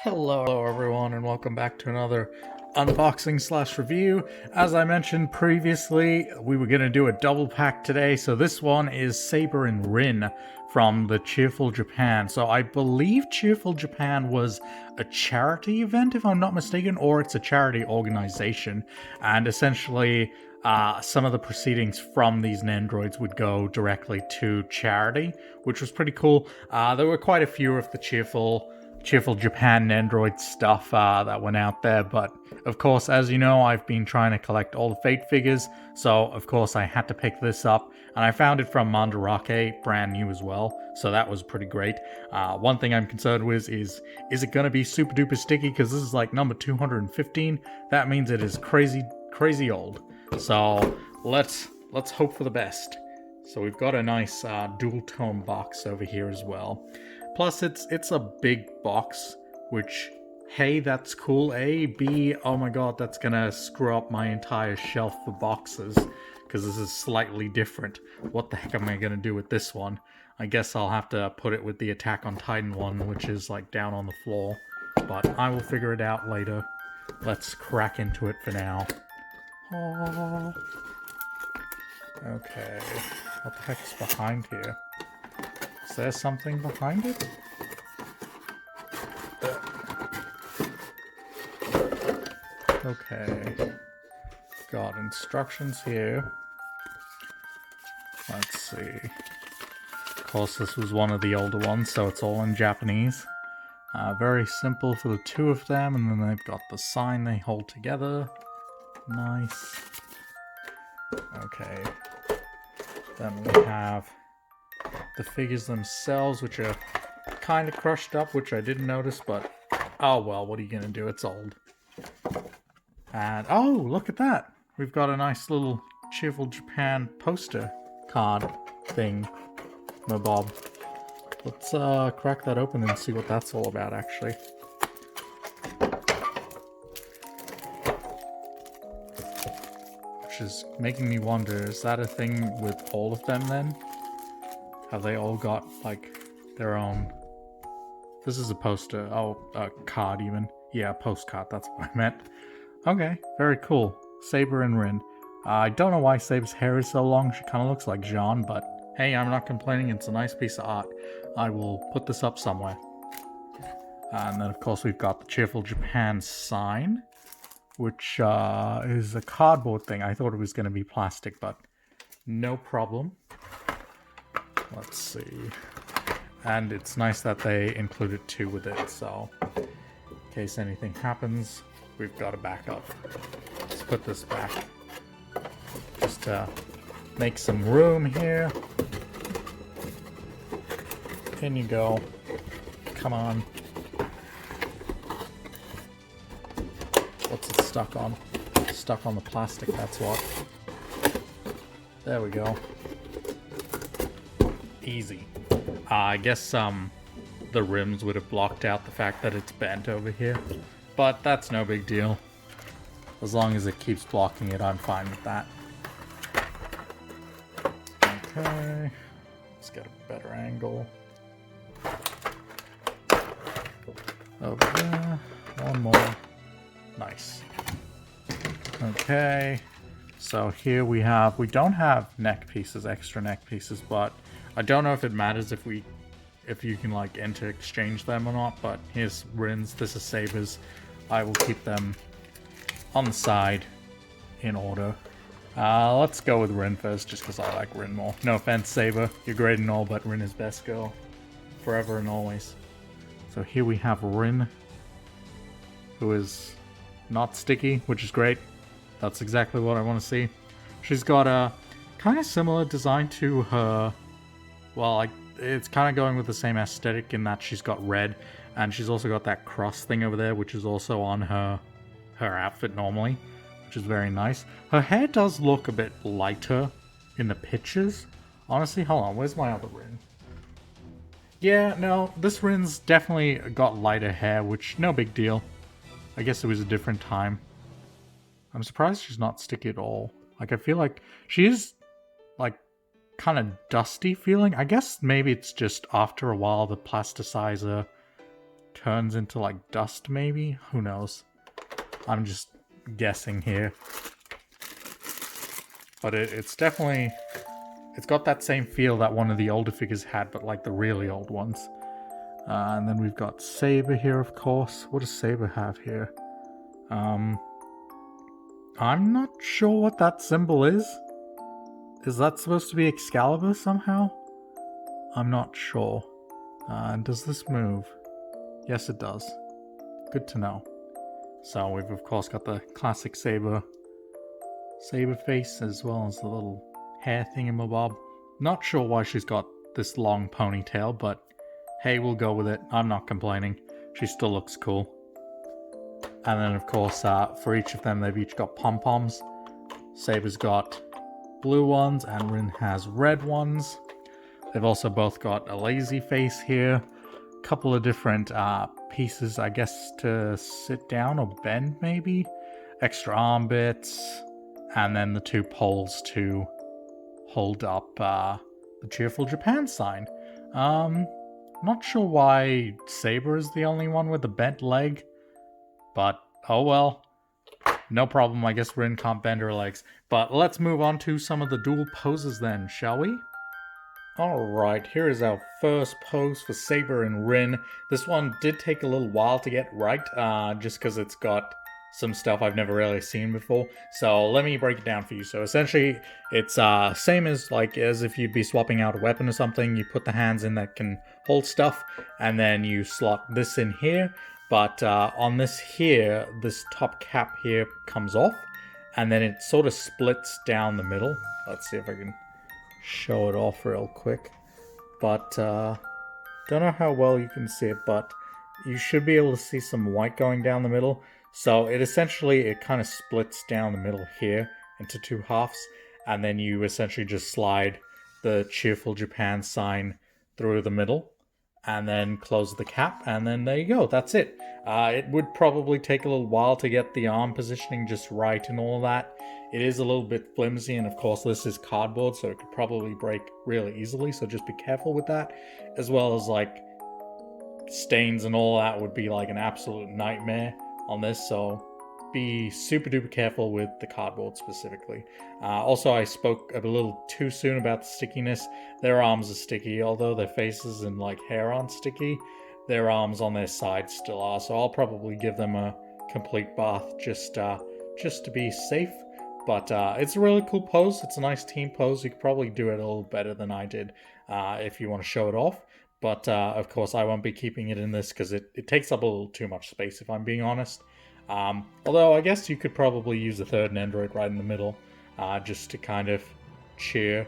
Hello everyone and welcome back to another unboxing slash review. As I mentioned previously, we were going to do a double pack today, so this one is Saber and Rin from the Cheerful Japan. So I believe Cheerful Japan was a charity event, if I'm not mistaken, or it's a charity organization, and essentially some of the proceedings from these Nendoroids would go directly to charity, which was pretty cool. There were quite a few of the Cheerful Japan Nendoroid stuff that went out there, but of course, as you know, I've been trying to collect all the Fate figures, so of course I had to pick this up, and I found it from Mandarake, brand new as well, so that was pretty great. One thing I'm concerned with is it going to be super duper sticky, because this is like number 215, that means it is crazy old. So let's hope for the best. So we've got a nice dual tone box over here as well. Plus, it's a big box, which, hey, that's cool. A, B, oh my god, that's gonna screw up my entire shelf for boxes, because this is slightly different. What the heck am I gonna do with this one? I guess I'll have to put it with the Attack on Titan one, which is like down on the floor. But I will figure it out later. Let's crack into it for now. Oh. Okay, what the heck's behind here? Is there something behind it? Okay. Got instructions here. Let's see. Of course, this was one of the older ones, so it's all in Japanese. Very simple for the two of them, and then they've got the sign they hold together. Nice. Okay. Then we have the figures themselves, which are kind of crushed up, which I didn't notice, but oh well, what are you gonna do? It's old. And oh, look at that! We've got a nice little Cheerful Japan poster card thing, Bob. Let's crack that open and see what that's all about, actually. Which is making me wonder, is that a thing with all of them then? Have they all got, like, their own... This is a poster. Oh, a card even. Yeah, a postcard, that's what I meant. Okay, very cool. Saber and Rin. I don't know why Saber's hair is so long. She kind of looks like Jean, but hey, I'm not complaining. It's a nice piece of art. I will put this up somewhere. And then, of course, we've got the Cheerful Japan sign, which is a cardboard thing. I thought it was going to be plastic, but no problem. Let's see. And it's nice that they included two with it, so in case anything happens, we've got a backup. Let's put this back. Just to make some room here. In you go. Come on. What's it stuck on? Stuck on the plastic, that's what. There we go. Easy. I guess the rims would have blocked out the fact that it's bent over here, but that's no big deal. As long as it keeps blocking it, I'm fine with that. Okay, let's get a better angle. Over there, one more. Nice. Okay, so here we don't have neck pieces, extra neck pieces, but I don't know if it matters if you can like interchange them or not, but here's Rin's, this is Saber's. I will keep them on the side in order. Let's go with Rin first, just because I like Rin more. No offense, Saber, you're great and all, but Rin is best girl. Forever and always. So here we have Rin, who is not sticky, which is great. That's exactly what I want to see. She's got a kind of similar design to her. Well, it's kind of going with the same aesthetic in that she's got red, and she's also got that cross thing over there, which is also on her outfit normally, which is very nice. Her hair does look a bit lighter in the pictures. Honestly, hold on, where's my other Rin? Yeah, no, this Rin's definitely got lighter hair, which, no big deal. I guess it was a different time. I'm surprised she's not sticky at all. Like, I feel like she is, like, kind of dusty feeling. I guess maybe it's just after a while the plasticizer turns into like dust maybe? Who knows? I'm just guessing here. But it's definitely... It's got that same feel that one of the older figures had, but like the really old ones. And then we've got Saber here, of course. What does Saber have here? I'm not sure what that symbol is. Is that supposed to be Excalibur somehow? I'm not sure. Does this move? Yes, it does. Good to know. So we've of course got the classic Saber face, as well as the little hair thingamabob. Not sure why she's got this long ponytail, but hey, we'll go with it. I'm not complaining. She still looks cool. And then of course, for each of them, they've each got Pom Poms. Saber's got blue ones and Rin has red ones. They've also both got a lazy face here. A couple of different pieces, I guess, to sit down or bend maybe. Extra arm bits. And then the two poles to hold up the Cheerful Japan sign. Not sure why Saber is the only one with a bent leg. But, oh well. No problem, I guess Rin can't bend her legs. But let's move on to some of the dual poses then, shall we? Alright, here is our first pose for Saber and Rin. This one did take a little while to get right, just because it's got some stuff I've never really seen before. So let me break it down for you. So essentially, it's same as if you'd be swapping out a weapon or something. You put the hands in that can hold stuff, and then you slot this in here. But on this here, this top cap here comes off, and then it sort of splits down the middle. Let's see if I can show it off real quick. But don't know how well you can see it, but you should be able to see some white going down the middle. So it kind of splits down the middle here into two halves, and then you essentially just slide the Cheerful Japan sign through the middle, and then close the cap, and then there you go, that's it. It would probably take a little while to get the arm positioning just right and all that. It is a little bit flimsy, and of course this is cardboard, so it could probably break really easily, so just be careful with that. As well as like stains and all that would be like an absolute nightmare on this, so be super duper careful with the cardboard specifically. Also, I spoke a little too soon about the stickiness. Their arms are sticky, although their faces and like hair aren't sticky. Their arms on their sides still are, so I'll probably give them a complete bath just to be safe. But it's a really cool pose. It's a nice team pose. You could probably do it a little better than I did if you want to show it off. But of course, I won't be keeping it in this because it takes up a little too much space, if I'm being honest. Although I guess you could probably use a third Nendoroid right in the middle, just to kind of cheer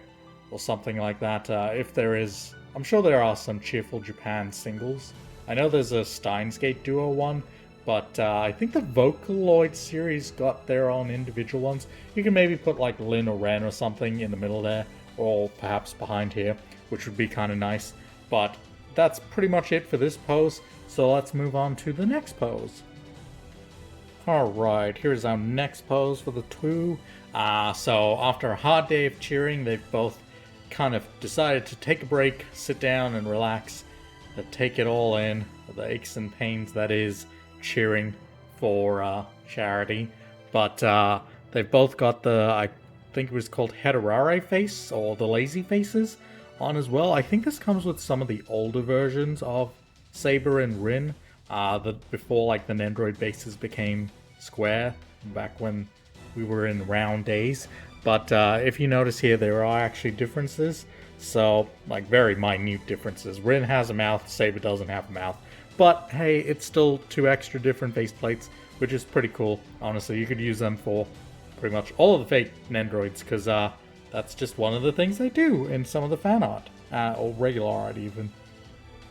or something like that. If there is, I'm sure there are some Cheerful Japan singles. I know there's a Steins Gate duo one, but I think the Vocaloid series got their own individual ones. You can maybe put like Lin or Ren or something in the middle there, or perhaps behind here, which would be kind of nice. But that's pretty much it for this pose, so let's move on to the next pose. Alright, here's our next pose for the two. So after a hard day of cheering, they've both kind of decided to take a break, sit down and relax, take it all in, the aches and pains that is cheering for charity. But they've both got the, I think it was called Heterare face, or the lazy faces on as well. I think this comes with some of the older versions of Saber and Rin, before like the Nendoroid bases became square, back when we were in round days. But if you notice here, there are actually differences. So, like, very minute differences. Rin has a mouth, Saber doesn't have a mouth. But hey, it's still two extra different face plates, which is pretty cool. Honestly, you could use them for pretty much all of the fake Nendoroids, because that's just one of the things they do in some of the fan art, or regular art even.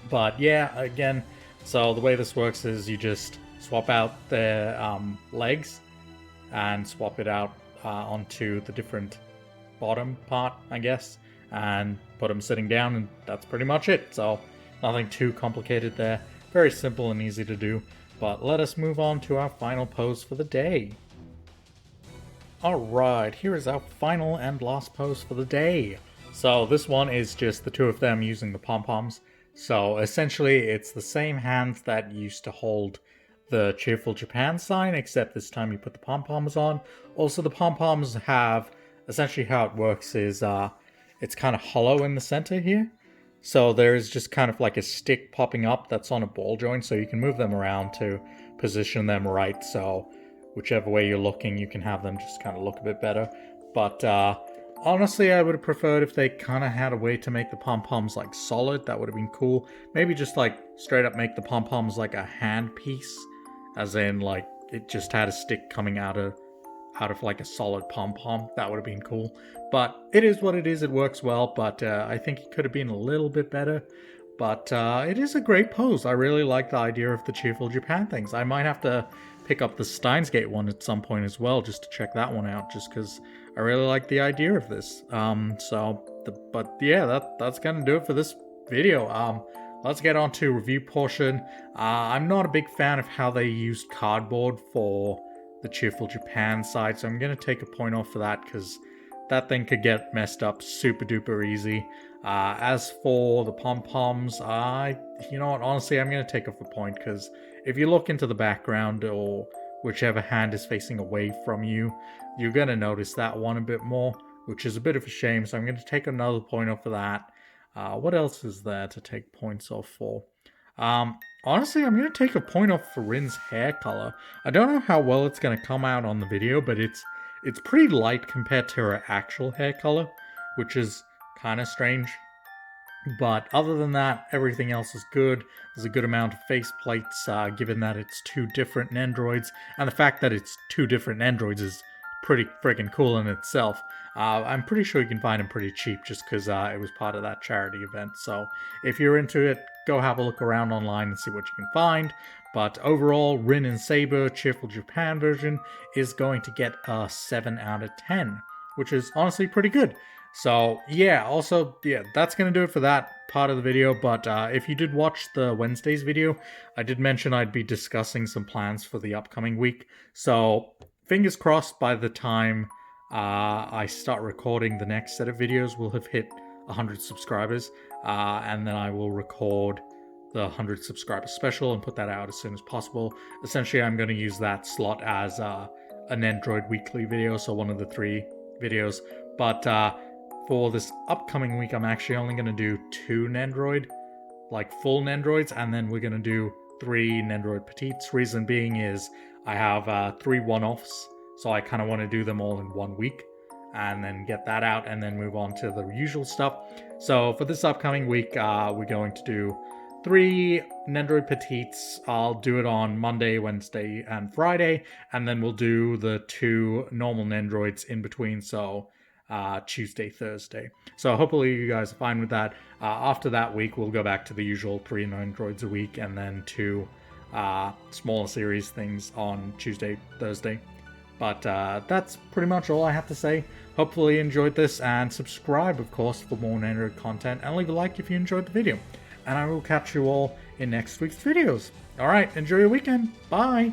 But yeah, again, so the way this works is you just swap out their legs and swap it out onto the different bottom part, I guess, and put them sitting down, and that's pretty much it. So nothing too complicated there. Very simple and easy to do. But let us move on to our final pose for the day. Alright, here is our final and last pose for the day. So this one is just the two of them using the Pom Poms. So essentially, it's the same hands that used to hold the Cheerful Japan sign, except this time you put the Pom Poms on. Also, the Pom Poms have, essentially how it works is it's kind of hollow in the center here. So there is just kind of like a stick popping up that's on a ball joint, so you can move them around to position them right. So whichever way you're looking, you can have them just kind of look a bit better. But honestly, I would have preferred if they kind of had a way to make the pom-poms like solid. That would have been cool. Maybe just like straight up make the pom-poms like a hand piece, as in like it just had a stick coming out of like a solid pom-pom. That would have been cool. But it is what it is. It works well, but I think it could have been a little bit better. But it is a great pose. I really like the idea of the Cheerful Japan things. I might have to pick up the Steins Gate one at some point as well, just to check that one out, just because I really like the idea of this. But yeah, that's gonna do it for this video. Let's get on to review portion. I'm not a big fan of how they used cardboard for the Cheerful Japan side, so I'm gonna take a point off for that, because that thing could get messed up super duper easy. As for the pom-poms, you know what, honestly, I'm going to take off a point, because if you look into the background, or whichever hand is facing away from you, you're going to notice that one a bit more, which is a bit of a shame, so I'm going to take another point off for that. What else is there to take points off for? Honestly, I'm going to take a point off for Rin's hair color. I don't know how well it's going to come out on the video, but it's pretty light compared to her actual hair color, which is kind of strange. But other than that, everything else is good. There's a good amount of face plates, given that it's two different Nendoroids, and the fact that it's two different Nendoroids is pretty freaking cool in itself. I'm pretty sure you can find them pretty cheap, just because it was part of that charity event. So if you're into it, go have a look around online and see what you can find. But overall, Rin and Saber Cheerful Japan version is going to get a 7 out of 10, which is honestly pretty good. So yeah, also, yeah, that's going to do it for that part of the video. But if you did watch the Wednesday's video, I did mention I'd be discussing some plans for the upcoming week. So fingers crossed, by the time I start recording the next set of videos, we'll have hit 100 subscribers, and then I will record the 100 subscriber special and put that out as soon as possible. Essentially, I'm going to use that slot as an Nendoroid weekly video, so one of the 3 videos. But for this upcoming week, I'm actually only going to do 2 Nendoroid, like full Nendoroids, and then we're going to do 3 Nendoroid Petites. Reason being is I have 3 one-offs, so I kind of want to do them all in 1 week, and then get that out, and then move on to the usual stuff. So for this upcoming week, we're going to do 3 Nendoroid Petites. I'll do it on Monday, Wednesday, and Friday, and then we'll do the 2 normal Nendoroids in between, so Tuesday, Thursday. So hopefully you guys are fine with that. After that week, we'll go back to the usual 3 Nendoroids a week, and then 2 smaller series things on Tuesday, Thursday. But that's pretty much all I have to say. Hopefully you enjoyed this, and subscribe, of course, for more Nendoroid content, and leave a like if you enjoyed the video. And I will catch you all in next week's videos. Alright, enjoy your weekend. Bye!